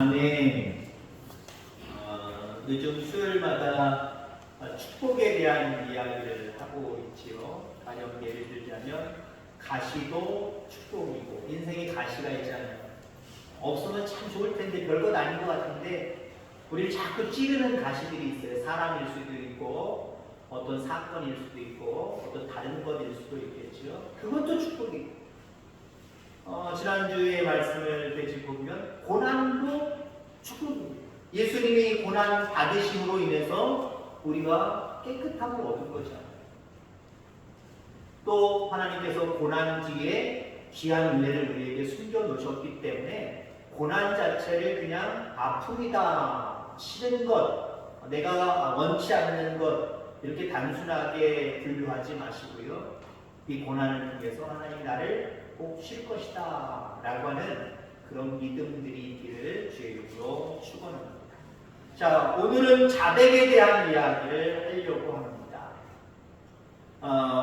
네, 요즘 수요일마다 축복에 대한 이야기를 하고 있지요. 가령 예를 들자면 가시도 축복이고 인생에 가시가 있잖아요. 없으면 참 좋을 텐데 별것 아닌 것 같은데 우리를 자꾸 찌르는 가시들이 있어요. 사람일 수도 있고 어떤 사건일 수도 있고 어떤 다른 것일 수도 있겠죠. 그것도 축복이고 지난주에 말씀을 되짚어 보면 고난도 축복입니다. 예수님이 고난 받으심으로 인해서 우리가 깨끗함을 얻은 거잖아요. 또 하나님께서 고난 뒤에 귀한 은혜를 우리에게 숨겨 놓으셨기 때문에 고난 자체를 그냥 아픔이다, 싫은 것, 내가 원치 않는 것 이렇게 단순하게 분류하지 마시고요. 이 고난을 통해서 하나님이 나를 꼭 쉴 것이다 라고 하는 그런 믿음들이 있기를 주의 이름으로 축원합니다. 자, 오늘은 자백에 대한 이야기를 하려고 합니다.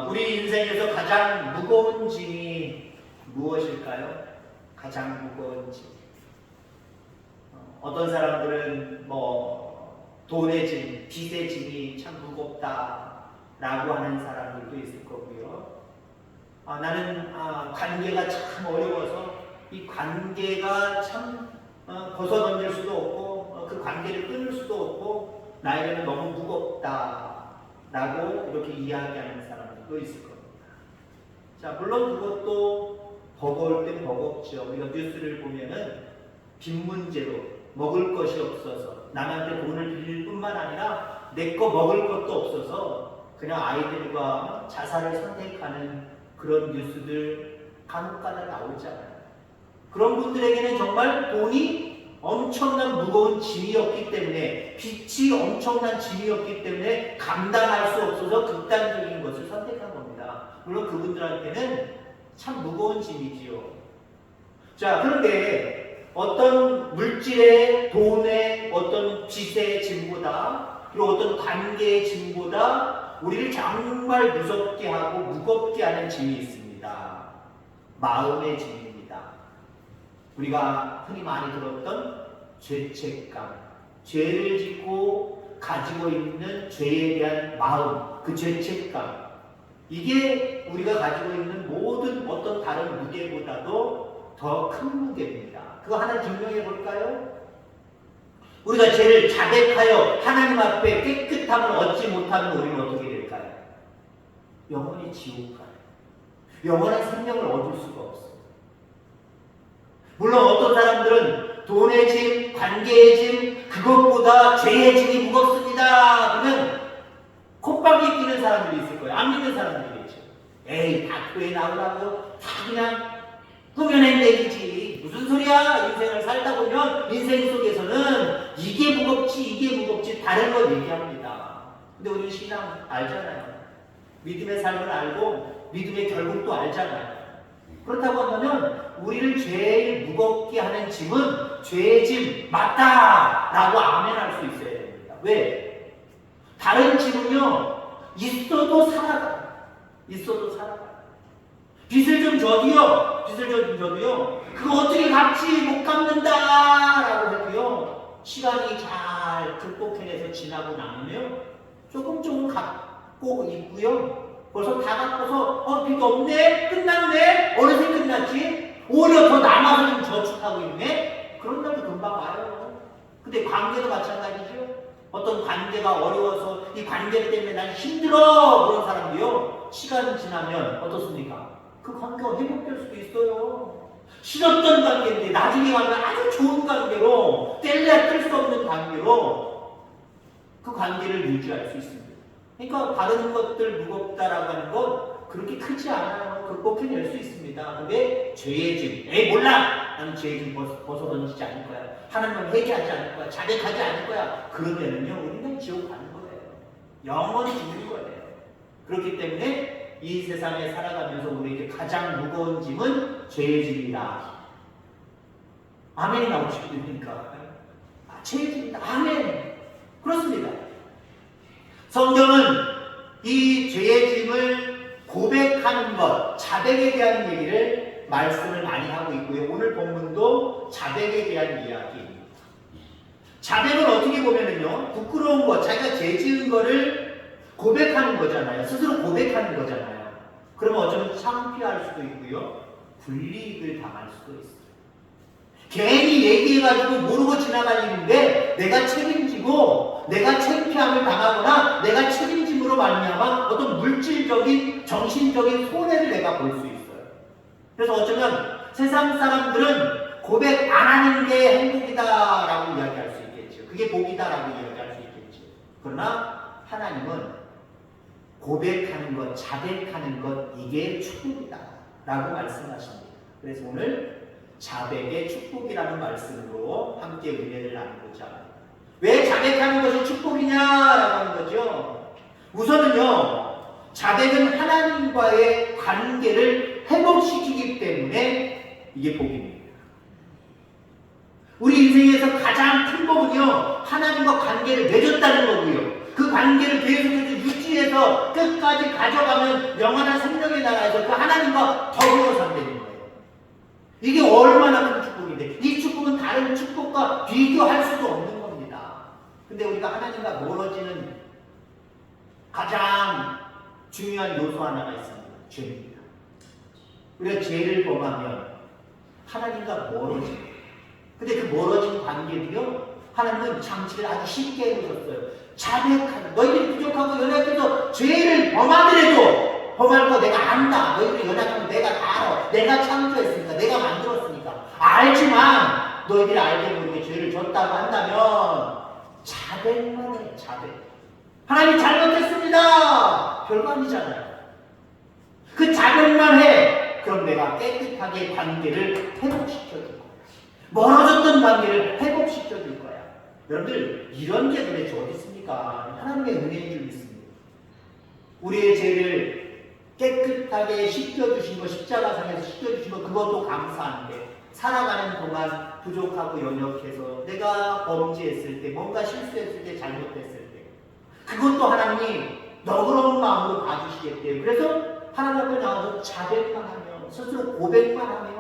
우리 인생에서 가장 무거운 짐이 무엇일까요? 가장 무거운 짐. 어떤 사람들은 돈의 짐, 빚의 짐이 참 무겁다라고 하는 사람들도 있을 거고요. 나는 관계가 참 어려워서 이 관계가 참 벗어던질 수도 없고 그 관계를 끊을 수도 없고 나에게는 너무 무겁다라고 이렇게 이야기하는 사람들도 있을 겁니다. 자, 물론 그것도 버거울 땐 버겁죠. 우리가 뉴스를 보면은 빚 문제로 먹을 것이 없어서 남한테 돈을 빌릴 뿐만 아니라 내 거 먹을 것도 없어서 그냥 아이들과 자살을 선택하는 그런 뉴스들 간혹가다 나오잖아요. 그런 분들에게는 정말 돈이 엄청난 무거운 짐이었기 때문에 빚이 엄청난 짐이었기 때문에 감당할 수 없어서 극단적인 것을 선택한 겁니다. 물론 그분들한테는 참 무거운 짐이지요. 자, 그런데 어떤 물질의 돈의 어떤 빚의 짐보다 그리고 어떤 관계의 짐보다 우리를 정말 무섭게 하고 무겁게 하는 짐이 있습니다. 마음의 짐입니다. 우리가 흔히 많이 들었던 죄책감, 죄를 짓고 가지고 있는 죄에 대한 마음, 그 죄책감, 이게 우리가 가지고 있는 모든 어떤 다른 무게보다도 더 큰 무게입니다. 그거 하나 증명해 볼까요? 우리가 죄를 자백하여 하나님 앞에 깨끗함을 얻지 못하면 우리는 어떻게 될까요? 영원히 지옥 가요. 영원한 생명을 얻을 수가 없어요. 물론 어떤 사람들은 돈의 짐, 관계의 짐, 그것보다 죄의 짐이 무겁습니다. 그러면 콧방귀 끼는 사람들이 있을 거예요. 안 믿는 사람들이 있죠. 에이, 다 교회 나오라고 다 그냥 꾸며낸 얘기지. 무슨 소리야? 인생을 살다 보면 인생 속에서는 이게 무겁지 다른 걸 얘기합니다. 근데 우리 신앙 알잖아요. 믿음의 삶을 알고 믿음의 결국도 알잖아요. 그렇다고 한다면 우리를 제일 무겁게 하는 짐은 죄의 짐 맞다라고 아멘할 수 있어야 됩니다. 왜? 다른 짐은요 있어도 살아가요. 빚을 좀 줘도요 그거 어떻게 갚지 못 갚는다라고 해도요 시간이 잘 극복해내서 지나고 나면요 조금 갚고 있고요 벌써 다 갚아서 빚 없네 끝났네 어느새 끝났지 오히려 더 남아서 좀 저축하고 있네 그런 날도 금방 와요. 근데 관계도 마찬가지죠. 어떤 관계가 어려워서 이 관계 때문에 난 힘들어 그런 사람도요 시간 지나면 어떻습니까? 그 관계가 회복될 수도 있어요. 싫었던 관계인데 나중에 가면 아주 좋은 관계로 뗄래야 뗄 수 없는 관계로 그 관계를 유지할 수 있습니다. 그러니까 다른 것들 무겁다라고 하는 건 그렇게 크지 않아요. 극복해낼 수 있습니다. 근데 죄의 짐, 에이 몰라! 나는 죄의 짐 벗어던지지 않을 거야. 하나님을 회개하지 않을 거야. 자백하지 않을 거야. 그러면은요 우리는 지옥 가는 거예요. 영원히 죽는 거예요. 그렇기 때문에 이 세상에 살아가면서 우리에게 가장 무거운 짐은 죄의 짐이다. 아멘이 나오고 싶으니까. 죄의 짐이다. 아멘. 그렇습니다. 성경은 이 죄의 짐을 고백하는 것, 자백에 대한 얘기를 말씀을 많이 하고 있고요. 오늘 본문도 자백에 대한 이야기입니다. 자백은 어떻게 보면은요, 부끄러운 것, 자기가 죄 지은 거를 고백하는 거잖아요. 스스로 고백하는 거잖아요. 그러면 어쩌면 창피할 수도 있고요, 불이익을 당할 수도 있어요. 괜히 얘기해가지고 모르고 지나갈 일인데 내가 책임지고 내가 창피함을 당하거나 내가 책임짐으로 말미암아 어떤 물질적인 정신적인 손해를 내가 볼 수 있어요. 그래서 어쩌면 세상 사람들은 고백 안 하는 게 행복이다라고 이야기할 수 있겠죠. 그게 복이다라고 이야기할 수 있겠죠. 그러나 하나님은 고백하는 것, 자백하는 것, 이게 축복이다라고 말씀하십니다. 그래서 오늘 자백의 축복이라는 말씀으로 함께 은혜를 나누고자 합니다. 왜 자백하는 것이 축복이냐라고 하는 거죠. 우선은요, 자백은 하나님과의 관계를 회복시키기 때문에 이게 복입니다. 우리 인생에서 가장 큰 복은요, 하나님과 관계를 맺었다는 거고요. 그 관계를 계속해서 유지해서 끝까지 가져가면 영원한 생명의 나라에서 그 하나님과 더불어 산다는 거예요. 이게 얼마나 큰 축복인데, 이 축복은 다른 축복과 비교할 수도 없는 겁니다. 근데 우리가 하나님과 멀어지는 가장 중요한 요소 하나가 있습니다. 죄입니다. 우리가 죄를 범하면 하나님과 멀어집니다. 근데 그 멀어진 관계도요, 하나님은 장치를 아주 쉽게 해놓으셨어요. 자백하는, 너희들이 부족하고 연약해서 죄를 범하더라도 범할 거 내가 안다. 너희들이 연약하면 내가 다 알아. 내가 창조했으니까, 내가 만들었으니까. 알지만 너희들이 알게 모르게 죄를 졌다고 한다면 자백만 해. 자백. 하나님 잘못했습니다. 별거 아니잖아요. 그 자백만 해. 그럼 내가 깨끗하게 관계를 회복시켜줄 거야. 멀어졌던 관계를 회복시켜줄 거야. 여러분들, 이런 게 도대체 어디 있습니까? 하나님의 은혜인 줄 믿습니다. 우리의 죄를 깨끗하게 씻겨주신 거, 십자가상에서 씻겨주신 거, 그것도 감사한데, 살아가는 동안 부족하고 연약해서 내가 범죄했을 때, 뭔가 실수했을 때, 잘못했을 때, 그것도 하나님이 너그러운 마음으로 봐주시겠대요. 그래서 하나님 앞에 나와서 자백만 하면, 스스로 고백만 하면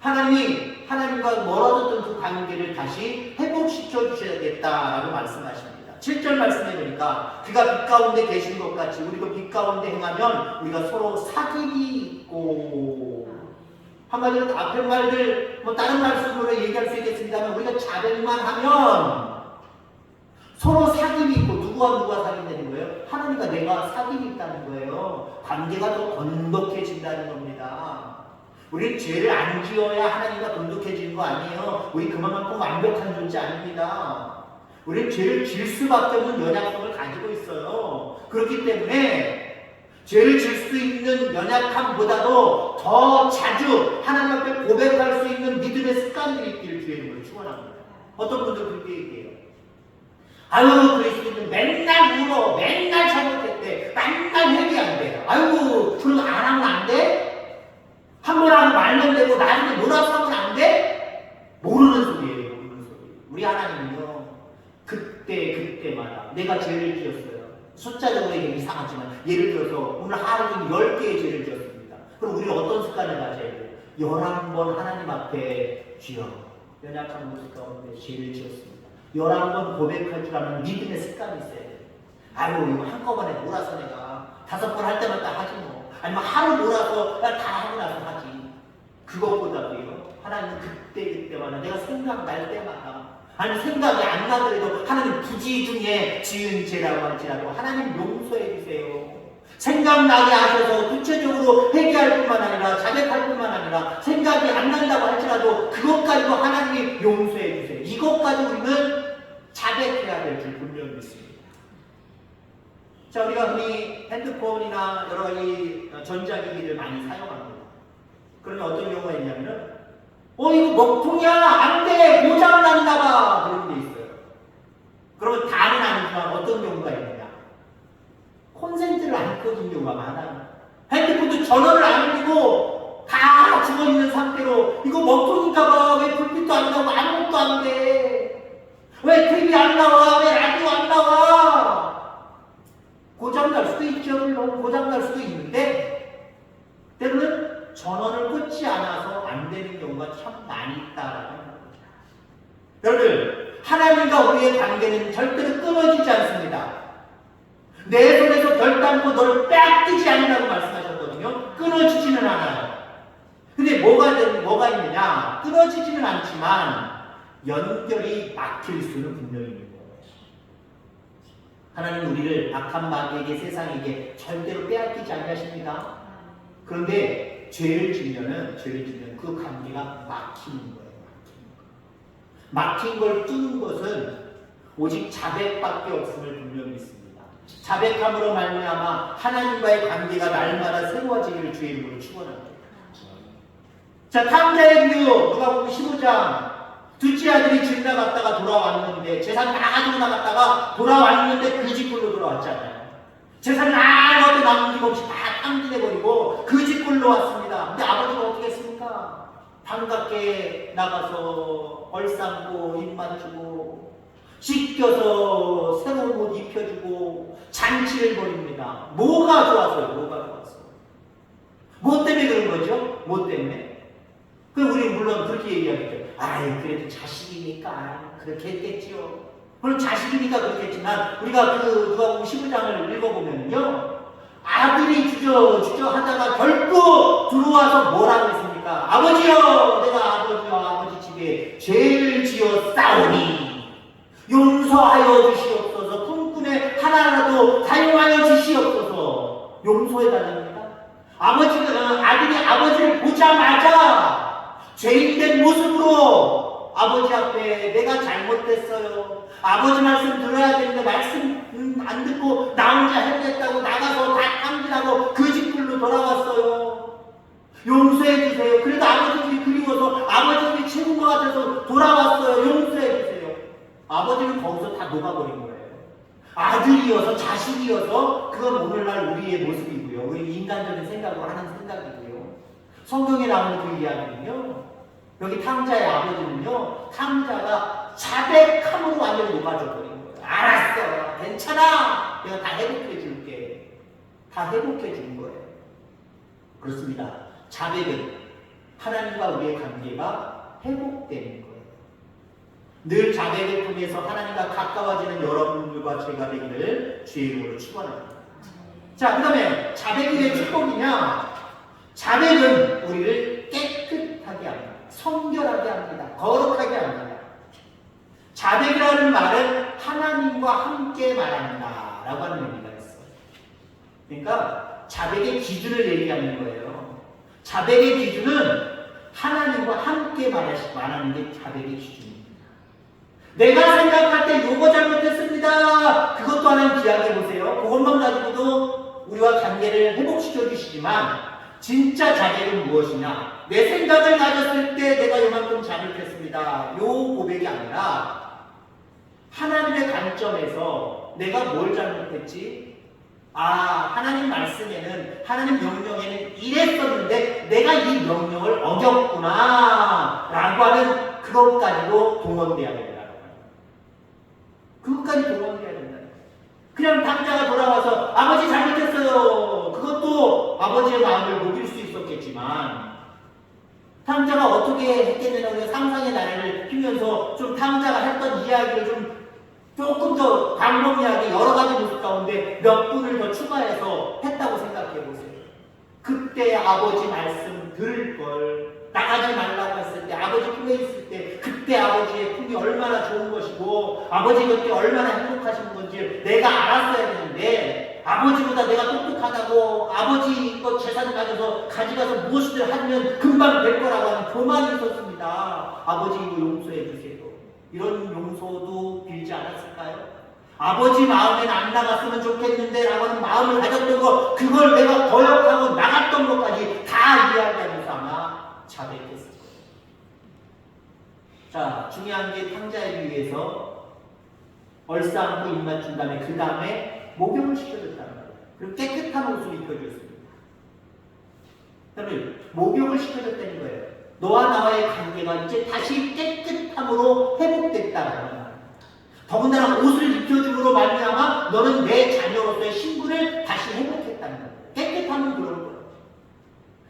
하나님이 하나님과 멀어졌던 그 관계를 다시 회복시켜 주셔야겠다라고 말씀하십니다. 7절 말씀해 보니까 그가 빛 가운데 계신 것 같이 우리도 빛 가운데 행하면 우리가 서로 사귐이 있고, 한마디로 앞에 말들 다른 말씀으로 얘기할 수 있겠습니다만, 우리가 자백만 하면 서로 사귐이 있고, 누구와 사귐되는 거예요? 하나님과 내가 사귐이 있다는 거예요. 관계가 더 돈독해진다는 겁니다. 우리 죄를 안 지어야 하나님과 돈독해지는 거 아니에요. 우리 그만큼 완벽한 존재 아닙니다. 우리 죄를 질 수밖에 없는 연약성을 가지고 있어요. 그렇기 때문에 죄를 질 수 있는 연약함보다도 더 자주 하나님 앞에 고백할 수 있는 믿음의 습관들이 있기를 주의 이름으로 축원합니다. 어떤 분들 그렇게 얘기해요. 아유, 그리스도는 맨날 울어, 맨날 잘못했대, 맨날 회개한대. 아유, 그럼 안 하면 안 돼? 한 번 하고 말면 되고 나중에 몰아서 하면 안 돼? 모르는 소리예요. 모르는 소리. 우리 하나님은요, 그때마다 내가 죄를 지었어요. 숫자적으로 얘기하면 이상하지만, 예를 들어서 오늘 하루 종일 10개의 죄를 지었습니다. 그럼 우리는 어떤 습관을 가져야 돼요? 11번 하나님 앞에 주여, 연약한 모습 가운데 죄를 지었습니다. 11번 고백할 줄 아는 믿음의 습관이 있어야 돼요. 아유, 이거 한꺼번에 몰아서 내가 5번 할 때마다 하지 뭐. 아니면 하루 몰아서 다 하고 나서 하지. 그것보다도요, 하나님은 그때마다 내가 생각날 때마다, 아니면 생각이 안 나더라도 하나님 부지 중에 지은 죄라고 할지라도 하나님 용서해 주세요. 생각나게 하셔서 구체적으로 회개할 뿐만 아니라 자백할 뿐만 아니라 생각이 안 난다고 할지라도 그것까지도 하나님이 용서해 주세요. 이것까지 우리는 자백해야 될 줄 분명히 믿습니다. 자, 우리가 흔히 핸드폰이나 여러 가지 전자기기를 많이 사용합니다. 그러면 어떤 경우가 있냐면은, 이거 먹통이야, 안 돼, 고장난다봐, 그런 게 있어요. 그러면 다는 아니지만 어떤 경우가 있느냐? 콘센트를 안 켜준 경우가 많아요. 핸드폰도 전원을 안 켜고 다 죽어있는 상태로, 이거 먹통인가봐, 왜 불빛도 안 나오고 아무것도 안 돼? 왜 TV 안 나와? 왜 라디오 안 나와? 고장날 수도 있죠. 물론 고장날 수도 있는데, 때로는 전원을 꽂지 않아서 안 되는 경우가 참 많이 있다라는 겁니다. 여러분, 하나님과 우리의 관계는 절대로 끊어지지 않습니다. 내 손에서 결단코 너를 빼앗기지 않는다고 말씀하셨거든요. 끊어지지는 않아요. 근데 뭐가 있느냐? 끊어지지는 않지만 연결이 막힐 수는 분명히 있는 거예요. 하나님 우리를 악한 마귀에게 세상에게 절대로 빼앗기지 않으십니다. 그런데 죄를 지으면 그 관계가 막히는 거예요. 막힌 걸 뚫는 것은 오직 자백밖에 없음을 분명히 믿습니다. 자백함으로 말미암아 하나님과의 관계가 날마다 새로워지기를 주의 이름으로 축원합니다. 자, 탕자의 비유 누가복음 15장 둘째 아들이 집 나갔다가 돌아왔는데 재산 다 가지고 나갔다가 돌아왔는데 그 집굴로 돌아왔잖아요. 재산 아무것도 남김없이 다 탕진해버리고 그 집굴로 왔습니다. 근데 아버지가 어떻게 했습니까? 반갑게 나가서 얼싸고 입 맞추고 씻겨서 새로운 옷 입혀주고 잔치를 벌입니다. 뭐가 좋아서요? 뭐가 좋아서? 뭐 때문에 그런 거죠? 뭐 때문에? 그럼 우리 물론 그렇게 얘기하겠죠. 아이 그래도 자식이니까 그렇게 했겠지요. 물론 자식이니까 그렇겠지만 우리가 그 누가복음 15장을 읽어보면요, 아들이 주저 하다가 결국 들어와서 뭐라고 했습니까? 아버지여, 내가 아버지 집에 죄를 지어 싸우니 용서하여 주시옵소서. 품꾼에 하나라도 사용하여 주시옵소서. 용서해달랍니다. 아들이 아버지를 보자마자 죄인된 모습으로 아버지 앞에 내가 잘못됐어요. 아버지 말씀 들어야 되는데 말씀 안 듣고 나 혼자 해보겠다고 나가서 다 탕진하고 그 집들로 돌아왔어요. 용서해 주세요. 그래도 아버지들이 그리워서 아버지들이 최고인 것 같아서 돌아왔어요. 용서해 주세요. 아버지는 거기서 다 녹아버린 거예요. 아들이어서 자식이어서 그건 오늘날 우리의 모습이고요. 우리 인간적인 생각으로 하는 생각이고요. 성경에 나오는 그 이야기는요, 여기 탕자의 아버지는요, 탕자가 자백함으로 완전히 녹아져버린 거예요. 알았어, 괜찮아, 내가 다 회복해 줄게. 다 회복해 준 거예요. 그렇습니다. 자백은 하나님과 우리의 관계가 회복되는 거예요. 늘 자백을 통해서 하나님과 가까워지는 여러분들과 제가 되기를 주의 이름으로 축원합니다. 자, 그 다음에 자백이 왜 축복이냐? 자백은 우리를 깨끗하게 합니다. 성결하게 합니다. 거룩하게 합니다. 자백이라는 말은 하나님과 함께 말한다 라고 하는 의미가 있어요. 그러니까 자백의 기준을 얘기하는 거예요. 자백의 기준은 하나님과 함께 말하는 게 자백의 기준입니다. 내가 생각할 때 요거 잘못했습니다. 그것도 하나님 기억해 보세요. 그것만 가지고도 우리와 관계를 회복시켜 주시지만 진짜 자백은 무엇이냐? 내 생각을 가졌을 때 내가 요만큼 잘못했습니다. 요 고백이 아니라 하나님의 관점에서 내가 뭘 잘못했지? 하나님 말씀에는, 하나님 명령에는 이랬었는데 내가 이 명령을 어겼구나 라고 하는 그것까지도 동원돼야 된다. 그것까지 동원돼야 된다. 그냥 당자가 돌아와서 아버지 잘못했어요. 그것도 아버지의 마음을 녹일 수 있었겠지만 탕자가 어떻게 했겠느냐, 상상의 나래를 피면서 좀 탕자가 했던 이야기를 조금 더 광범위하게 여러 가지 모습 가운데 몇 분을 더 추가해서 했다고 생각해 보세요. 그때 아버지 말씀 들을 걸, 나가지 말라고 했을 때, 아버지 품에 있을 때 그때 아버지의 품이 얼마나 좋은 것이고 아버지 그때 얼마나 행복하신 건지 내가 알았어야 되는데, 아버지보다 내가 똑똑하다고 아버지 것 재산을 가져가서 무엇이든 하면 금방 될 거라고 하는 교만이 있었습니다. 아버지 이거 용서해 주세요. 이런 용서도 빌지 않았을까요? 아버지 마음엔 안 나갔으면 좋겠는데 라고 하는 마음을 가졌던 거, 그걸 내가 거역하고 나갔던 것까지 다 이야기하면서 아마 자백했을 거예요. 자, 중요한 게 탕자에 비유해서 얼싸안고 입 맞춘 다음에 그 다음에 목욕을 시켜줬다는 거예요. 그리고 깨끗한 옷을 입혀줬습니다. 그러면 목욕을 시켜줬다는 거예요. 너와 나와의 관계가 이제 다시 깨끗함으로 회복됐다는 거예요. 더군다나 옷을 입혀줌으로 말미암아 너는 내 자녀로서의 신분을 다시 회복했다는 거예요. 깨끗함은 그런 거예요.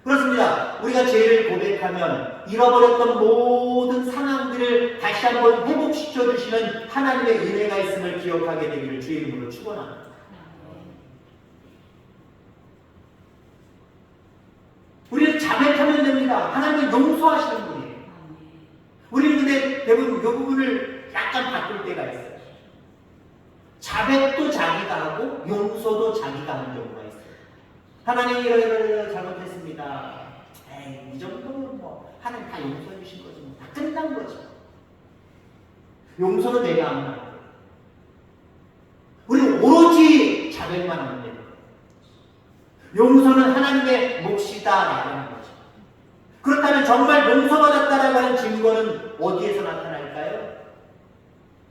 그래서 그렇습니다. 우리가 죄를 고백하면 잃어버렸던 모든 상황들을 다시 한번 회복시켜 주시는 하나님의 은혜가 있음을 기억하게 되기를 주의 이름으로 축원합니다. 우리는 자백하면 됩니다. 하나님은 용서하시는 분이에요. 우리는 근데 대부분 이 부분을 약간 바꿀 때가 있어요. 자백도 자기가 하고 용서도 자기가 하는 경우가 있어요. 하나님 이러이러 잘못했습니다. 에이, 이 정도면 뭐 하나님 다 용서해 주신 거지 뭐. 다 끝난 거지. 용서는 내가 하면 안 돼요. 우리는 오로지 자백만 하면 돼요. 용서는 하나님의 몫이다라고 하는 거죠. 그렇다면 정말 용서받았다라고 하는 증거는 어디에서 나타날까요?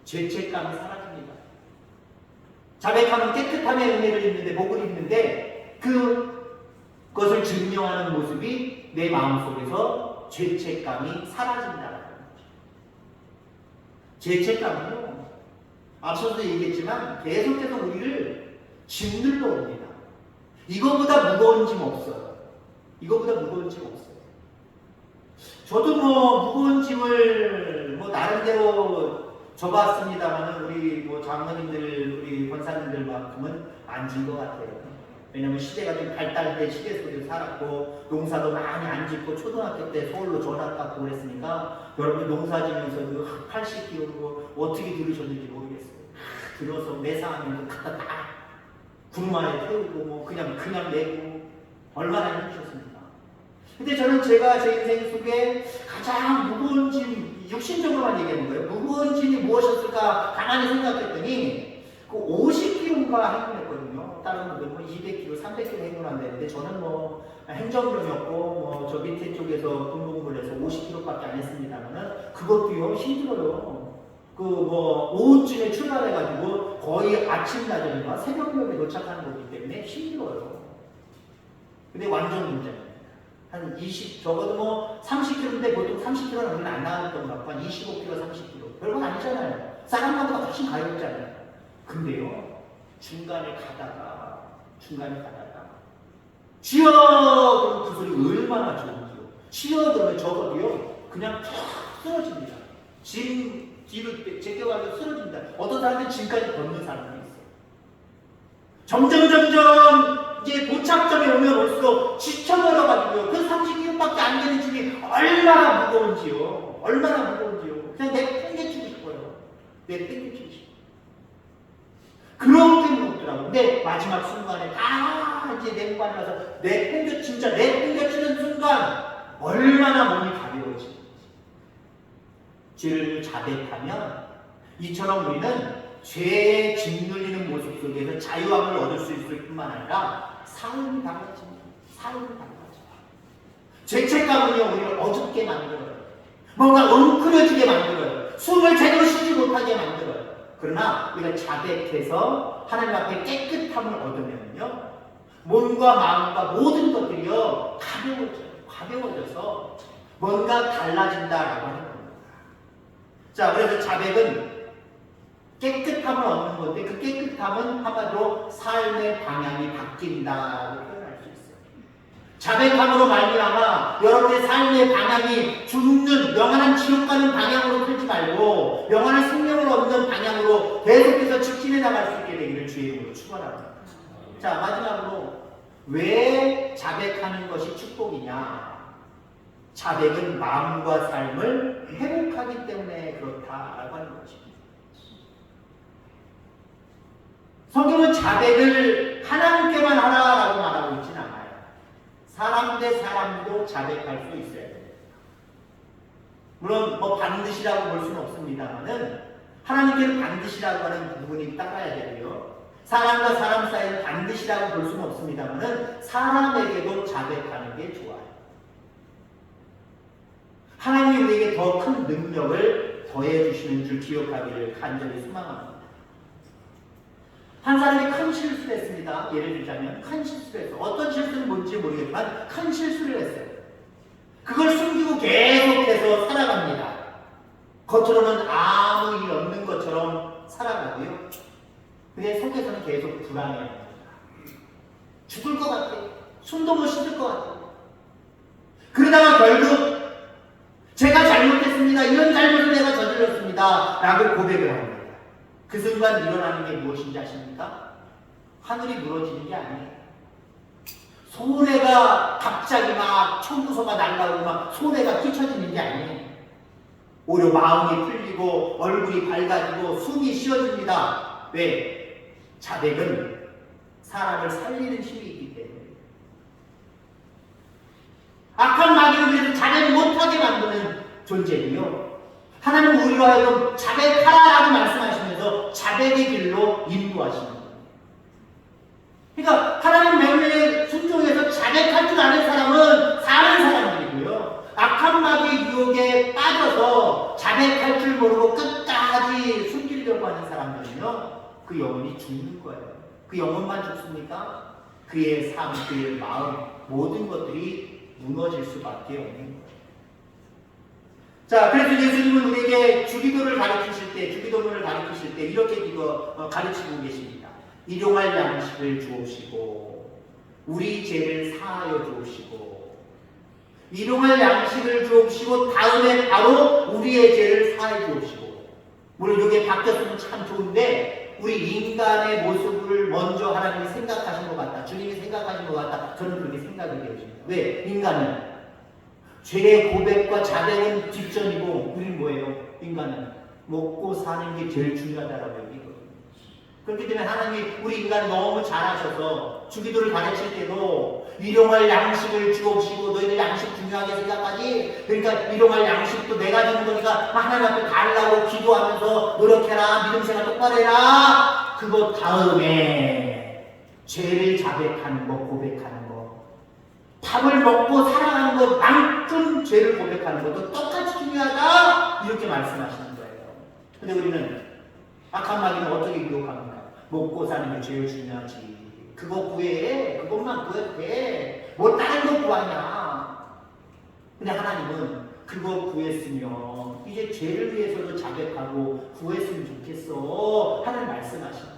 죄책감이 사라집니다. 자백하면 깨끗함의 은혜를 입는데 복을 입는데 그것을 증명하는 모습이 내 마음속에서 죄책감이 사라진다라는 거죠. 죄책감은요, 앞서도 얘기했지만 계속해서 우리를 짓눌러 옵니다. 이거보다 무거운 짐 없어요. 이거보다 무거운 짐 없어요. 저도 뭐 무거운 짐을 뭐 나름대로 져봤습니다만 우리 뭐 장로님들, 우리 권사님들만큼은 안 진 것 같아요. 왜냐면 시대가 좀 발달된 시대 속에 살았고 농사도 많이 안 짓고 초등학교 때 서울로 전학 갔고 그랬으니까 여러분 농사 지면서 그 80kg 어떻게 들으셨는지 모르겠어요. 들어서 매사하면 갖다 다 구루마에 태우고 뭐 그냥 내고 얼마나 힘드셨습니까? 근데 저는 제가 제 인생 속에 가장 무거운 짐, 육신적으로만 얘기하는 거예요. 무거운 짐이 무엇이었을까 가만히 생각했더니 그 50kg가 행군했거든요. 다른 분들 뭐 200kg, 300kg 행군한다는데 저는 뭐 행정병이었고 뭐 저 밑에 쪽에서 군복무를 해서 50kg밖에 안 했습니다만은 그것도요 힘들어요. 그 뭐 오후쯤에 출발해가지고 거의 아침 낮에인가 새벽녘에 도착하는 거기 때문에 힘들어요. 근데 완전 문제입니다. 한 20, 적어도 뭐 30kg인데 보통 30kg는 우리는 안 나왔던 것 같고 한 25kg, 30kg. 별건 아니잖아요. 사람마다 훨씬 가볍잖아요. 근데요, 중간에 가다가 쥐어! 그럼 그 소리 얼마나 좋은지요. 쥐어 들으면 적어도요, 그냥 툭 쓰러집니다. 뒤로 제껴가지고 쓰러집니다. 어떤 사람들은 지금까지 걷는 사람이 있어요. 점점 이제 도착점에 오면 올수록 지쳐버려가지고요. 그 30kg밖에 안 되는 짐이 얼마나 무거운지요. 그냥 땡겨치고 싶어요. 땡겨치고 싶어요. 그렇게 무겁더라고요. 근데 마지막 순간에 다 이제 냉관에 가서 진짜 땡겨치는 순간 얼마나 몸이 가벼워지는지. 죄를 자백하면 이처럼 우리는 죄에 짓눌리는 모습 속에서 자유함을 얻을 수 있을 뿐만 아니라 삶이 달라집니다. 죄책감은요, 우리를 어둡게 만들어요. 뭔가 웅크려지게 만들어요. 숨을 제대로 쉬지 못하게 만들어요. 그러나 우리가 자백해서 하나님 앞에 깨끗함을 얻으면요, 몸과 마음과 모든 것들이요 가벼워져서 뭔가 달라진다라고 하는 겁니다. 자, 그래서 자백은 깨끗함을 얻는 건데 그 깨끗함은 한마디로 삶의 방향이 바뀐다고 표현할 수 있어요. 자백함으로 말미암아 여러분의 삶의 방향이 죽는 영원한 지옥 가는 방향으로 틀지 말고 영원한 생명을 얻는 방향으로 계속해서 직진해 나갈 수 있게 되기를 주의 이름으로 축원합니다. 자, 마지막으로 왜 자백하는 것이 축복이냐? 자백은 마음과 삶을 회복하기 때문에 그렇다라고 하는 것입니다. 성경은 자백을 하나님께만 하라라고 말하고 있지는 않아요. 사람 대 사람도 자백할 수 있어야 돼요. 물론 뭐 반드시라고 볼 수는 없습니다만은 하나님께는 반드시라고 하는 부분이 따라야 되고요. 사람과 사람 사이는 반드시라고 볼 수는 없습니다만은 사람에게도 자백하는 게 좋아요. 하나님이 우리에게 더 큰 능력을 더해 주시는 줄 기억하기를 간절히 소망합니다. 한 사람이 큰 실수를 했습니다. 예를 들자면 큰 실수를 했어요. 어떤 실수는 뭔지 모르겠지만 큰 실수를 했어요. 그걸 숨기고 계속해서 살아갑니다. 겉으로는 아무 일 없는 것처럼 살아가고요. 근데 속에서는 계속 불안해합니다. 죽을 것 같아요. 숨도 못 쉴 것 같아요. 그러다가 결국 제가 잘못했습니다. 이런 잘못을 내가 저질렀습니다. 라고 고백을 합니다. 그 순간 일어나는 게 무엇인지 아십니까? 하늘이 무너지는 게 아니에요. 손해가 갑자기 막 청구서가 날라오고 막 손해가 끼쳐지는 게 아니에요. 오히려 마음이 풀리고 얼굴이 밝아지고 숨이 쉬어집니다. 왜? 자백은 사람을 살리는 힘이 있기 때문에. 악한 마귀를 위해서 자백 못하게 만드는 존재고요. 하나님은 우리로 하여금 자백하라라고 말씀하시면서 자백의 길로 인도하시는 거예요. 그러니까 하나님 명령에 순종해서 자백할 줄 아는 사람은 사는 사람들이고요. 악한 마귀의 유혹에 빠져서 자백할 줄 모르고 끝까지 숨기려고 하는 사람들은요. 그 영혼이 죽는 거예요. 그 영혼만 죽습니까? 그의 삶, 그의 마음, 모든 것들이 무너질 수밖에 없는 거예요. 자, 그래서 예수님은 우리에게 주기도를 가르치실 때, 주기도문을 가르치실 때 이렇게 가르치고 계십니다. 일용할 양식을 주옵시고, 우리 죄를 사하여 주옵시고, 일용할 양식을 주옵시고, 다음에 바로 우리의 죄를 사하여 주옵시고. 물론 이게 바뀌었으면 참 좋은데, 우리 인간의 모습을 먼저 하나님이 생각하신 것 같다. 주님이 생각하신 것 같다. 저는 그렇게 생각이 되어집니다. 왜? 인간은 죄의 고백과 자백은 뒷전이고, 우리는 뭐예요? 인간은 먹고 사는 게 제일 중요하다라고 얘기거든요. 그렇기 때문에 하나님이 우리 인간을 너무 잘하셔서 주기도를 가르칠 때도 일용할 양식을 주옵시고, 너희들 양식 중요하게 생각하지? 그러니까 일용할 양식도 내가 주는 거니까 하나님 앞에 달라고 기도하면서 노력해라, 믿음 생활 똑바로 해라. 그거 다음에 죄를 자백하는 거, 고백하는 거, 밥을 먹고 살아가는 것만큼 죄를 고백하는 것도 똑같이 중요하다, 이렇게 말씀하시는 거예요. 근데 우리는 악한 마귀는 어떻게 유혹합니까? 먹고 사는 게 제일 중요하지. 그거 구해. 그것만 구해도 돼. 뭐 다른 거 구하냐. 근데 하나님은 그거 구했으면 이제 죄를 위해서도 자백하고 구했으면 좋겠어 하는 말씀하시는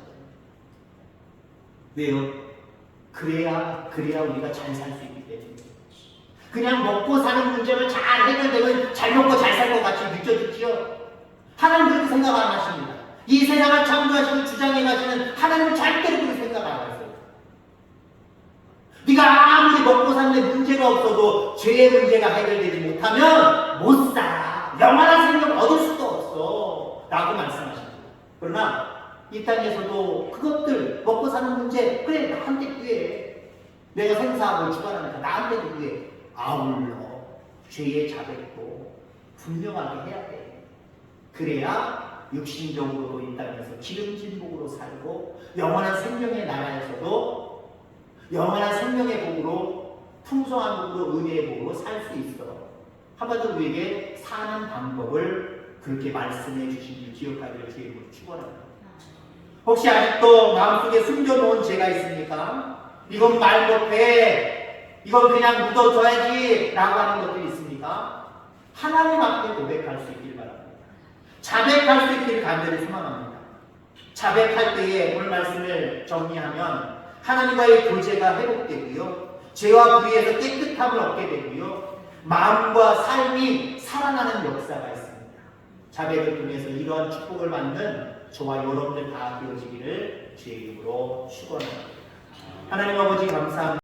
거예요. 왜요? 그래야 우리가 잘 살 수 있기 때문에. 그냥 먹고 사는 문제를 잘 해결되면 잘 먹고 잘 살 것 같이 느껴지지요? 하나님 그렇게 생각 안 하십니다. 이 세상을 창조하시고 주장해 가시는 하나님은 절대로 그렇게 생각 안 하세요. 네가 아무리 먹고 사는데 문제가 없어도 죄의 문제가 해결되지 못하면 못 살아. 영원한 생명을 얻을 수도 없어. 라고 말씀하십니다. 그러나 이 땅에서도 그것들, 먹고 사는 문제, 그래, 나한테 구해. 내가 생사하고 주관하니까 나한테도 구해. 아울러 죄의 자백도 분명하게 해야 돼. 그래야 육신적으로도 이 땅에서 기름진 복으로 살고, 영원한 생명의 나라에서도 영원한 생명의 복으로, 풍성한 복으로, 은혜의 복으로 살 수 있어. 한마디로 우리에게 사는 방법을 그렇게 말씀해 주신 줄 기억하기를 주의 이름으로 축원합니다. 혹시 아직도 마음속에 숨겨놓은 죄가 있습니까? 이건 말 못해, 이건 그냥 묻어줘야지 라고 하는 것들이 있습니까? 하나님 앞에 고백할 수 있길 바랍니다. 자백할 수 있기를 간절히 소망합니다. 자백할 때에 오늘 말씀을 정리하면 하나님과의 교제가 회복되고요, 죄와 불의에서 깨끗함을 얻게 되고요, 마음과 삶이 살아나는 역사가 있습니다. 자백을 통해서 이러한 축복을 받는 저와 여러분들 다 되어지기를 주의 이름으로 축원합니다. 하나님 아버지 감사합니다.